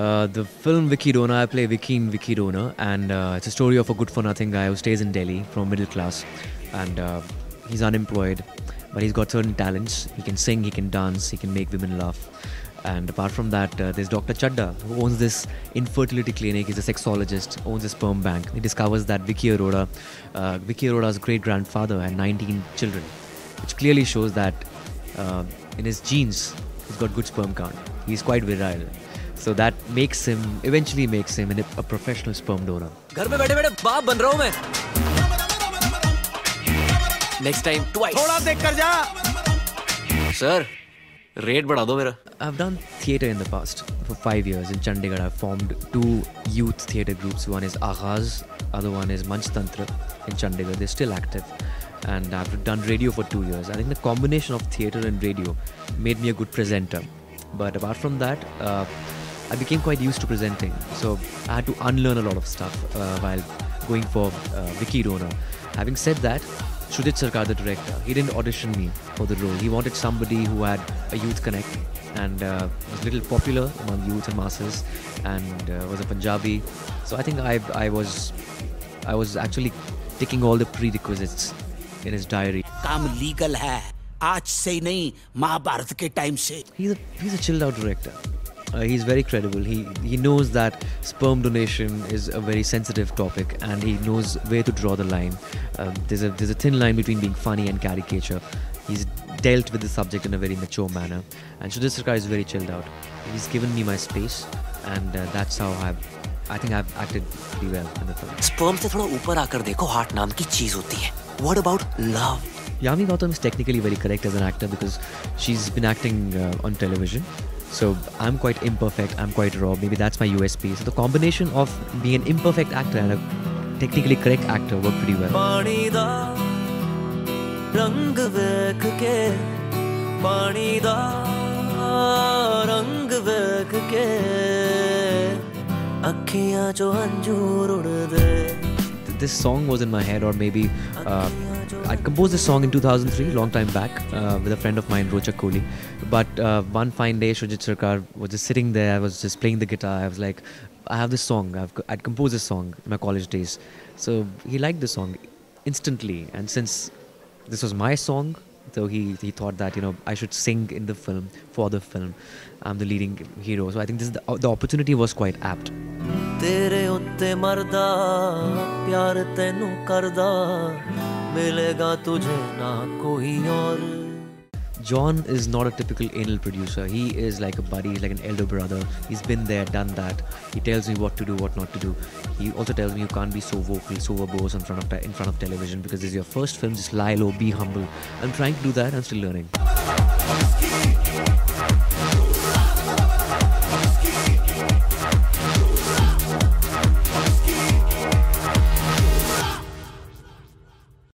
The film Vicky Rona, I play Vicky in Vicky Rona, and it's a story of a good-for-nothing guy who stays in Delhi from middle class, and he's unemployed, but he's got certain talents. He can sing, he can dance, he can make women laugh. And apart from that, there's Dr. Chadda, who owns this infertility clinic. He's a sexologist, owns a sperm bank. He discovers that Vicky Arora's great-grandfather had 19 children, which clearly shows that in his genes, he's got good sperm count. He's quite virile. So that eventually makes him a professional sperm donor. घर में बैठे बैठे बाप बन रहा हूँ मैं. Next time twice. थोड़ा देख कर जा. Sir, rate बढ़ा दो मेरा. I've done theatre in the past. For 5 years in Chandigarh, I've formed 2 youth theatre groups. One is Aghaz, other one is Manch Tantra in Chandigarh. They're still active. And I've done radio for 2 years. I think the combination of theatre and radio made me a good presenter. But apart from that, I became quite used to presenting. So I had to unlearn a lot of stuff while going for Vicky Rona. Having said that, Shudit Sarkar, the director, he didn't audition me for the role. He wanted somebody who had a youth connect and was a little popular among youth and masses, and was a Punjabi. So I think I was actually ticking all the prerequisites in his diary. काम legal है आज से ही नहीं महाभारत के time से. He's a chilled out director. He's very credible. He knows that sperm donation is a very sensitive topic, and he knows where to draw the line. There's a thin line between being funny and caricature. He's dealt with the subject in a very mature manner, and Shudit Sarkar is very chilled out. He's given me my space, and that's how I think I've acted pretty well in the film. Sperm से थोड़ा ऊपर आकर देखो, heart नाम की चीज होती है. What about love? Yami Gautam is technically very correct as an actor because she's been acting on television. So I'm quite imperfect, I'm quite raw. Maybe that's my USP. So the combination of being an imperfect actor and a technically correct actor worked pretty well. पानी दा रंग वेख के, पानी दा रंग वेख के, अखियाँ जो अंजूर उड़ दे. This song was in my head, or maybe I composed this song in 2003, long time back, with a friend of mine, Rochak Kohli. But one fine day, Shudit Sarkar was just sitting there. I was just playing the guitar. I was like, I have this song. I'd composed this song in my college days. So he liked the song instantly. And since this was my song, so he thought that, I should sing in the film, for the film. I'm the leading hero. So I think the opportunity was quite apt. तेरे उत्ते मरदा प्यार तेनू करदा मिलेगा तुझे ना कोई और. John is not a typical anal producer. He is like a buddy, he's like an elder brother. He's been there, done that. He tells me what to do, what not to do. He also tells me you can't be so vocal, so verbose in front of television because this is your first film. Just lie low, be humble. I'm trying to do that. I'm still learning.